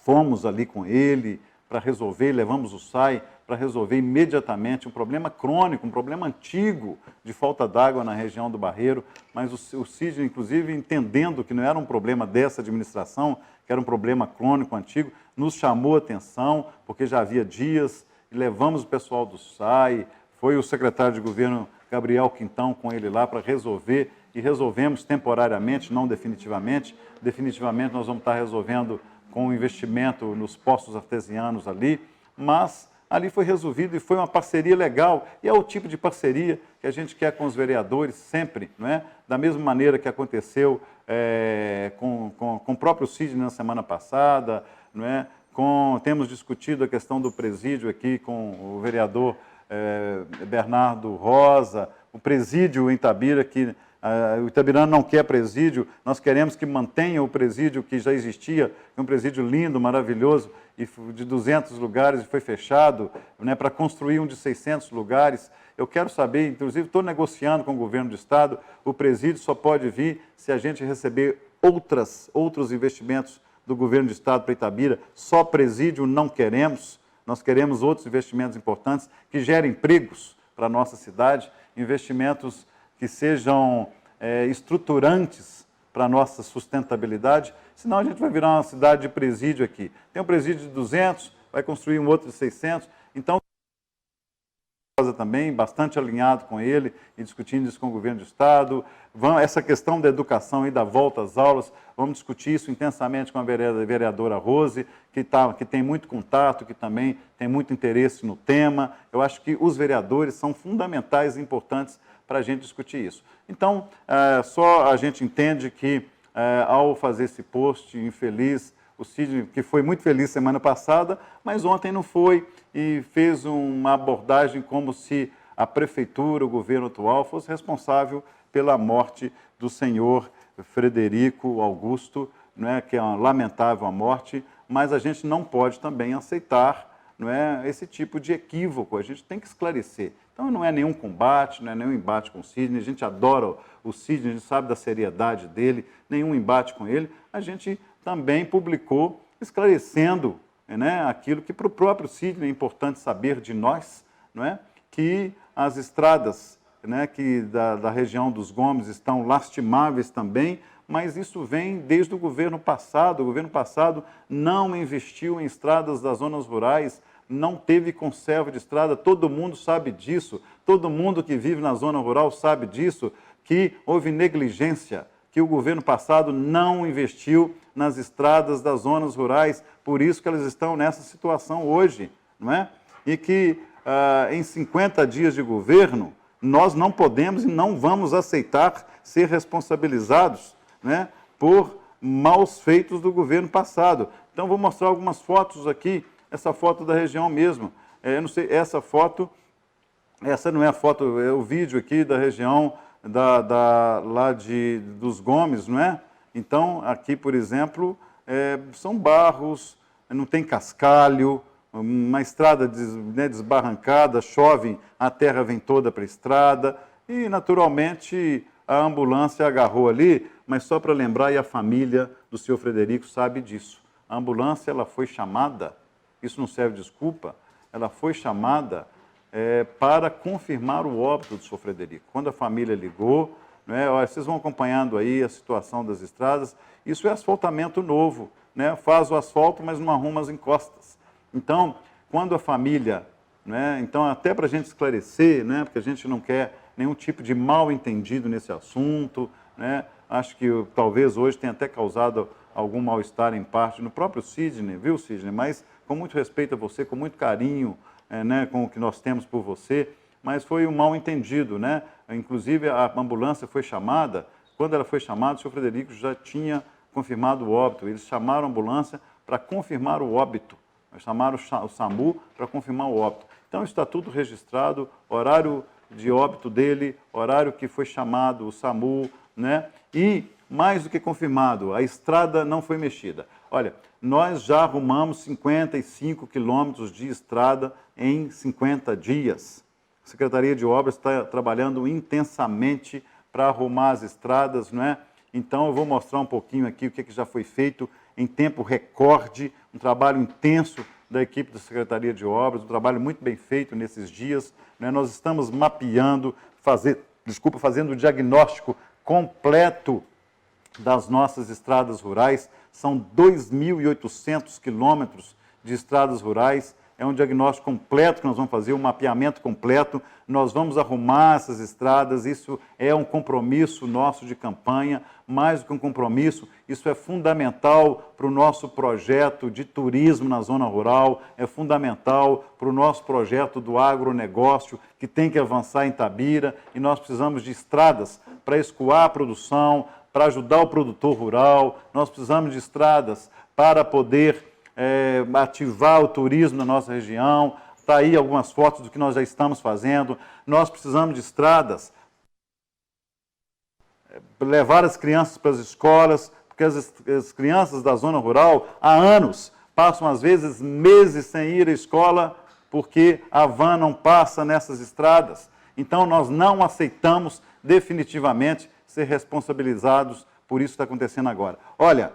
fomos ali com ele para resolver, levamos o SAI para resolver imediatamente um problema crônico, um problema antigo de falta d'água na região do Barreiro, mas o Sidney, inclusive, entendendo que não era um problema dessa administração, que era um problema crônico, antigo, nos chamou a atenção, porque já havia dias, e levamos o pessoal do SAI, foi o secretário de governo Gabriel Quintão com ele lá para resolver, e resolvemos temporariamente, não definitivamente. Definitivamente nós vamos estar resolvendo com o investimento nos poços artesianos ali, mas ali foi resolvido e foi uma parceria legal, e é o tipo de parceria que a gente quer com os vereadores sempre, não é? Da mesma maneira que aconteceu com o próprio Sidney na semana passada, não é? Temos discutido a questão do presídio aqui com o vereador Bernardo Rosa, o presídio em Itabira, que o Itabirano não quer presídio, nós queremos que mantenha o presídio que já existia, um presídio lindo, maravilhoso, e de 200 lugares e foi fechado, né, para construir um de 600 lugares. Eu quero saber, inclusive estou negociando com o governo do estado, o presídio só pode vir se a gente receber outros investimentos do governo do estado para Itabira. Só presídio não queremos, nós queremos outros investimentos importantes que gerem empregos para a nossa cidade, investimentos que sejam estruturantes para a nossa sustentabilidade, senão a gente vai virar uma cidade de presídio aqui. Tem um presídio de 200, vai construir um outro de 600, então também bastante alinhado com ele e discutindo isso com o governo do estado. Essa questão da educação e da volta às aulas, vamos discutir isso intensamente com a vereadora Rose, que tem muito contato, que também tem muito interesse no tema. Eu acho que os vereadores são fundamentais e importantes para a gente discutir isso. Então, só a gente entende que, ao fazer esse post infeliz, o Sidney, que foi muito feliz semana passada, mas ontem não foi, e fez uma abordagem como se a prefeitura, o governo atual, fosse responsável pela morte do senhor Frederico Augusto, não é, que é uma lamentável a morte, mas a gente não pode também aceitar, não é, esse tipo de equívoco, a gente tem que esclarecer. Então não é nenhum combate, não é nenhum embate com o Sidney, a gente adora o Sidney, a gente sabe da seriedade dele, nenhum embate com ele, a gente também publicou esclarecendo, né, aquilo que para o próprio Sidney é importante saber de nós, não é, que as estradas, né, que da região dos Gomes estão lastimáveis também, mas isso vem desde o governo passado. O governo passado não investiu em estradas das zonas rurais, não teve conserva de estrada, todo mundo sabe disso, todo mundo que vive na zona rural sabe disso, que houve negligência, que o governo passado não investiu nas estradas das zonas rurais, por isso que elas estão nessa situação hoje, não é? E que em 50 dias de governo, nós não podemos e não vamos aceitar ser responsabilizados, né, por maus feitos do governo passado. Então, vou mostrar algumas fotos aqui, essa foto da região mesmo. Eu não sei, essa foto, essa não é a foto, é o vídeo aqui da região lá dos Gomes, não é? Então, aqui, por exemplo, são barros, não tem cascalho, uma estrada desbarrancada, chove, a terra vem toda para a estrada e, naturalmente, a ambulância agarrou ali, mas só para lembrar, e a família do senhor Frederico sabe disso. A ambulância ela foi chamada, isso não serve de desculpa, ela foi chamada para confirmar o óbito do senhor Frederico. Quando a família ligou, né, olha, vocês vão acompanhando aí a situação das estradas, isso é asfaltamento novo, né, faz o asfalto, mas não arruma as encostas. Então, quando a família, né, então até para a gente esclarecer, né, porque a gente não quer nenhum tipo de mal entendido nesse assunto, né, acho que talvez hoje tenha até causado algum mal-estar em parte no próprio Sidney, viu, Sidney? Mas com muito respeito a você, com muito carinho, né, com o que nós temos por você, mas foi um mal-entendido, né? Inclusive a ambulância foi chamada, quando ela foi chamada, o senhor Frederico já tinha confirmado o óbito, eles chamaram a ambulância para confirmar o óbito, chamaram o SAMU para confirmar o óbito. Então está tudo registrado, horário de óbito dele, horário que foi chamado o SAMU, né? E mais do que confirmado, a estrada não foi mexida. Olha, nós já arrumamos 55 quilômetros de estrada em 50 dias. A Secretaria de Obras está trabalhando intensamente para arrumar as estradas, não é? Então, eu vou mostrar um pouquinho aqui o que já foi feito em tempo recorde, um trabalho intenso da equipe da Secretaria de Obras, um trabalho muito bem feito nesses dias, né? Nós estamos mapeando, fazendo o diagnóstico completo das nossas estradas rurais. São 2.800 quilômetros de estradas rurais. É um diagnóstico completo que nós vamos fazer, um mapeamento completo. Nós vamos arrumar essas estradas. Isso é um compromisso nosso de campanha, mais do que um compromisso. Isso é fundamental para o nosso projeto de turismo na zona rural, é fundamental para o nosso projeto do agronegócio, que tem que avançar em Itabira, e nós precisamos de estradas para escoar a produção, para ajudar o produtor rural. Nós precisamos de estradas para poder ativar o turismo na nossa região. Está aí algumas fotos do que nós já estamos fazendo. Nós precisamos de estradas, levar as crianças para as escolas, porque as crianças da zona rural, há anos, passam às vezes meses sem ir à escola, porque a van não passa nessas estradas. Então, nós não aceitamos definitivamente ser responsabilizados por isso que está acontecendo agora. Olha,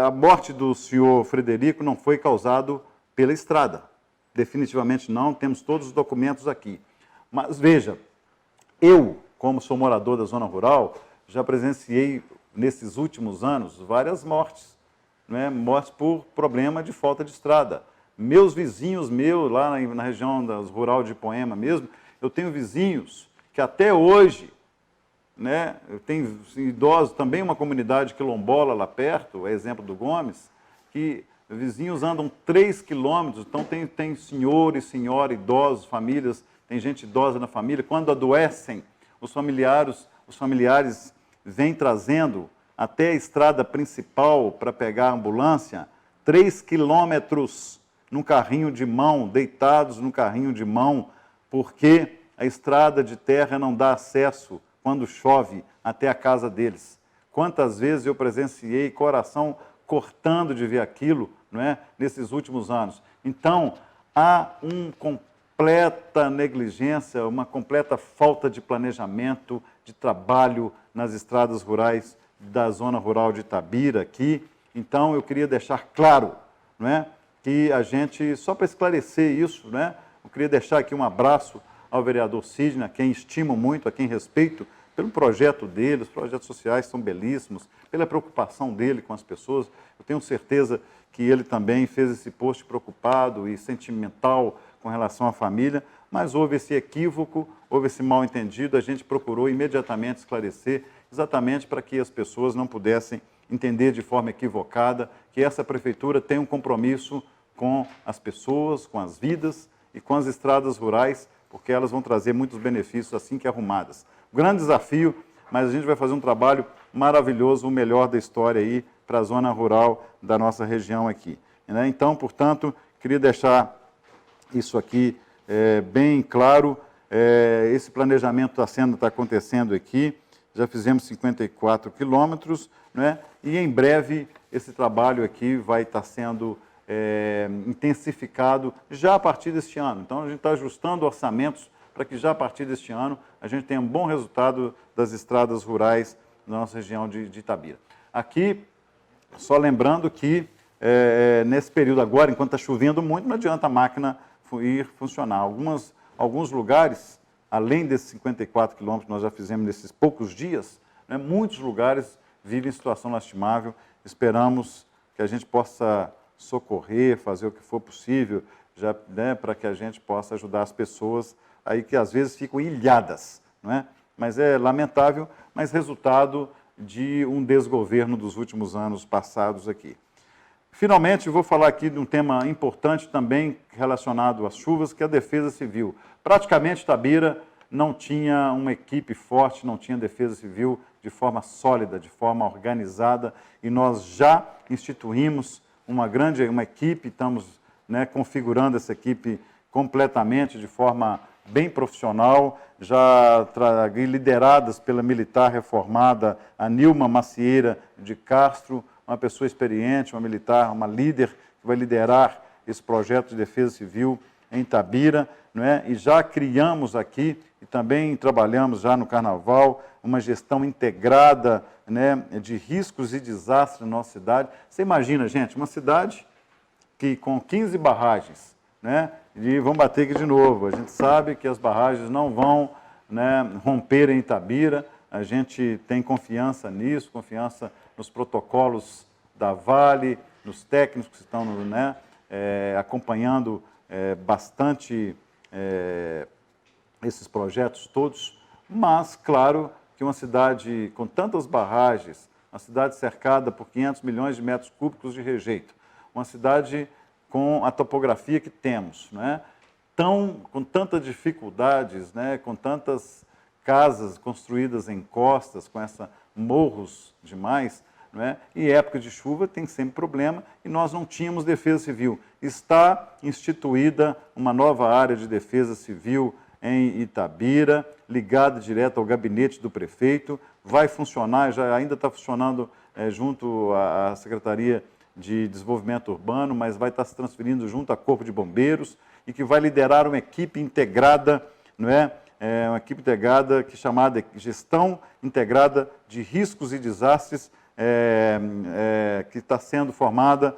a morte do senhor Frederico não foi causada pela estrada. Definitivamente não, temos todos os documentos aqui. Mas veja, eu, como sou morador da zona rural, já presenciei nesses últimos anos várias mortes, né? Mortes por problema de falta de estrada. Meus vizinhos, lá na região rural de Ipoema mesmo, eu tenho vizinhos que até hoje, né, eu tenho idosos, também uma comunidade quilombola lá perto, é exemplo do Gomes, que vizinhos andam 3 quilômetros, então tem senhores, senhoras, idosos, famílias, tem gente idosa na família, quando adoecem, os familiares vêm trazendo até a estrada principal para pegar a ambulância, 3 quilômetros num carrinho de mão, deitados no carrinho de mão, porque a estrada de terra não dá acesso quando chove até a casa deles. Quantas vezes eu presenciei coração cortando de ver aquilo, não é, nesses últimos anos. Então, há uma completa negligência, uma completa falta de planejamento, de trabalho nas estradas rurais da zona rural de Itabira aqui. Então, eu queria deixar claro, não é, que a gente, só para esclarecer isso, né, eu queria deixar aqui um abraço ao vereador Sidney, a quem estimo muito, a quem respeito, pelo projeto dele. Os projetos sociais são belíssimos, pela preocupação dele com as pessoas. Eu tenho certeza que ele também fez esse post preocupado e sentimental com relação à família, mas houve esse equívoco, houve esse mal-entendido, a gente procurou imediatamente esclarecer, exatamente para que as pessoas não pudessem entender de forma equivocada que essa prefeitura tem um compromisso com as pessoas, com as vidas e com as estradas rurais, porque elas vão trazer muitos benefícios assim que arrumadas. Grande desafio, mas a gente vai fazer um trabalho maravilhoso, o melhor da história aí para a zona rural da nossa região aqui. Né? Então, portanto, queria deixar isso aqui bem claro. Esse planejamento está acontecendo aqui, já fizemos 54 quilômetros, né? E em breve esse trabalho aqui vai estar sendo intensificado já a partir deste ano. Então, a gente está ajustando orçamentos para que já a partir deste ano a gente tenha um bom resultado das estradas rurais da nossa região de Itabira. Aqui, só lembrando que nesse período agora, enquanto está chovendo muito, não adianta a máquina ir funcionar. Alguns lugares, além desses 54 quilômetros que nós já fizemos nesses poucos dias, né, muitos lugares vivem em situação lastimável. Esperamos que a gente possa socorrer, fazer o que for possível, já, né, para que a gente possa ajudar as pessoas aí que às vezes ficam ilhadas, não é? Mas é lamentável, mas resultado de um desgoverno dos últimos anos passados aqui. Finalmente, vou falar aqui de um tema importante também relacionado às chuvas, que é a defesa civil. Praticamente, Itabira não tinha uma equipe forte, não tinha defesa civil de forma sólida, de forma organizada, e nós já instituímos uma equipe, estamos, né, configurando essa equipe completamente de forma bem profissional, já lideradas pela militar reformada, a Nilma Macieira de Castro, uma pessoa experiente, uma militar, uma líder que vai liderar esse projeto de defesa civil em Itabira, não é? E já criamos aqui, e também trabalhamos já no Carnaval, uma gestão integrada, né, de riscos e desastres na nossa cidade. Você imagina, gente, uma cidade que com 15 barragens, né, e vamos bater aqui de novo, a gente sabe que as barragens não vão, né, romper em Itabira, a gente tem confiança nisso, confiança nos protocolos da Vale, nos técnicos que estão, né, acompanhando bastante esses projetos todos, mas, claro, que uma cidade com tantas barragens, uma cidade cercada por 500 milhões de metros cúbicos de rejeito, uma cidade com a topografia que temos, né, com tantas dificuldades, né, com tantas casas construídas em costas, com morros demais, não é? E época de chuva tem sempre problema, e nós não tínhamos defesa civil. Está instituída uma nova área de defesa civil em Itabira, ligada direto ao gabinete do prefeito, vai funcionar, ainda está funcionando junto à Secretaria de Desenvolvimento Urbano, mas vai estar se transferindo junto ao Corpo de Bombeiros, e que vai liderar uma equipe integrada, não é? Uma equipe integrada que é chamada Gestão Integrada de Riscos e Desastres, que está sendo formada,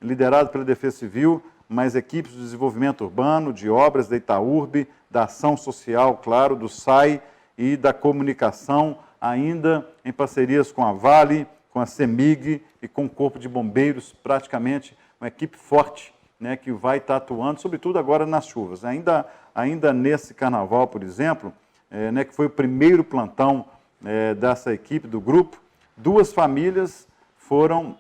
liderada pela Defesa Civil, mas equipes de desenvolvimento urbano, de obras da Itaúrb, da ação social, claro, do SAI e da comunicação, ainda em parcerias com a Vale, com a CEMIG e com o Corpo de Bombeiros, praticamente uma equipe forte, né, que vai estar atuando, sobretudo agora nas chuvas. Ainda nesse carnaval, por exemplo, né, que foi o primeiro plantão dessa equipe, do grupo, 2 famílias foram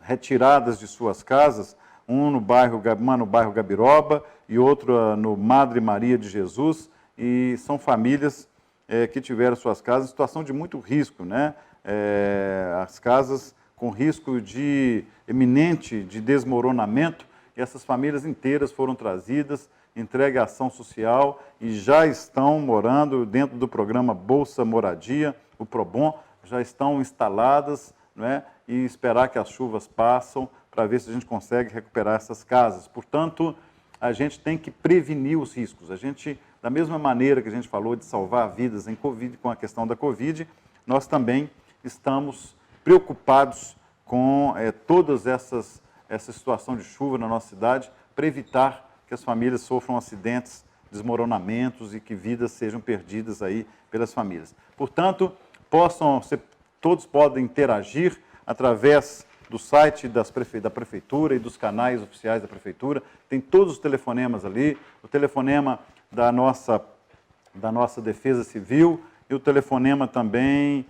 retiradas de suas casas, uma no bairro Gabiroba e outra no Madre Maria de Jesus, e são famílias que tiveram suas casas em situação de muito risco, né? As casas com risco iminente de desmoronamento, e essas famílias inteiras foram trazidas, entregue à ação social e já estão morando dentro do programa Bolsa Moradia, o PROBON, já estão instaladas, né, e esperar que as chuvas passem para ver se a gente consegue recuperar essas casas. Portanto, a gente tem que prevenir os riscos. A gente, da mesma maneira que a gente falou de salvar vidas em Covid, com a questão da Covid, nós também estamos preocupados com todas essa situação de chuva na nossa cidade, para evitar que as famílias sofram acidentes, desmoronamentos e que vidas sejam perdidas aí pelas famílias. Portanto, todos podem interagir através do site da Prefeitura e dos canais oficiais da Prefeitura. Tem todos os telefonemas ali, o telefonema da nossa Defesa Civil e o telefonema também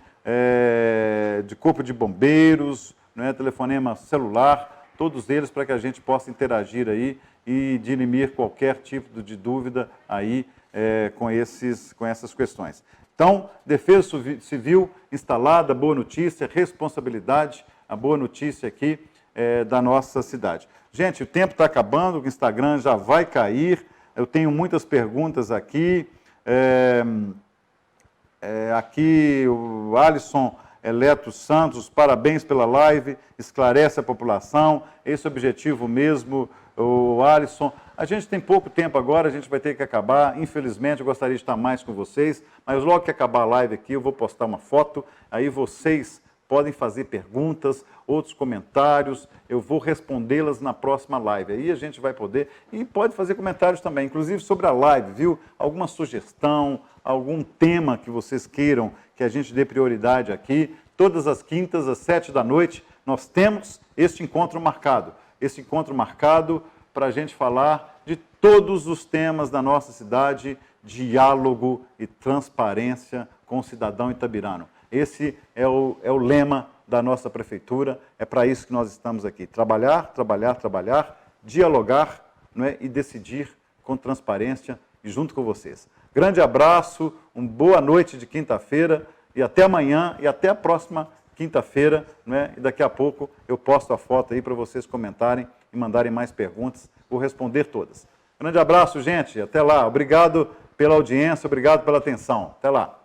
de Corpo de Bombeiros, né, telefonema celular, todos eles para que a gente possa interagir aí e dirimir qualquer tipo de dúvida aí com essas questões. Então, Defesa Civil instalada, boa notícia, responsabilidade, a boa notícia aqui da nossa cidade. Gente, o tempo está acabando, o Instagram já vai cair, eu tenho muitas perguntas aqui. Aqui o Alisson Eleto Santos, parabéns pela live, esclarece a população, esse é o objetivo mesmo, o Alisson. A gente tem pouco tempo agora, a gente vai ter que acabar, infelizmente eu gostaria de estar mais com vocês, mas logo que acabar a live aqui eu vou postar uma foto, aí vocês podem fazer perguntas, outros comentários, eu vou respondê-las na próxima live, aí a gente vai poder, e pode fazer comentários também, inclusive sobre a live, viu? Alguma sugestão, algum tema que vocês queiram que a gente dê prioridade aqui. Todas as quintas, às 19h, nós temos este encontro marcado. Esse encontro marcado para a gente falar de todos os temas da nossa cidade, diálogo e transparência com o cidadão itabirano. Esse é o lema da nossa prefeitura, é para isso que nós estamos aqui. Trabalhar, trabalhar, trabalhar, dialogar, não é? E decidir com transparência e junto com vocês. Grande abraço, uma boa noite de quinta-feira e até amanhã e até a próxima quinta-feira, né? E daqui a pouco eu posto a foto aí para vocês comentarem e mandarem mais perguntas, vou responder todas. Grande abraço, gente, até lá, obrigado pela audiência, obrigado pela atenção, até lá.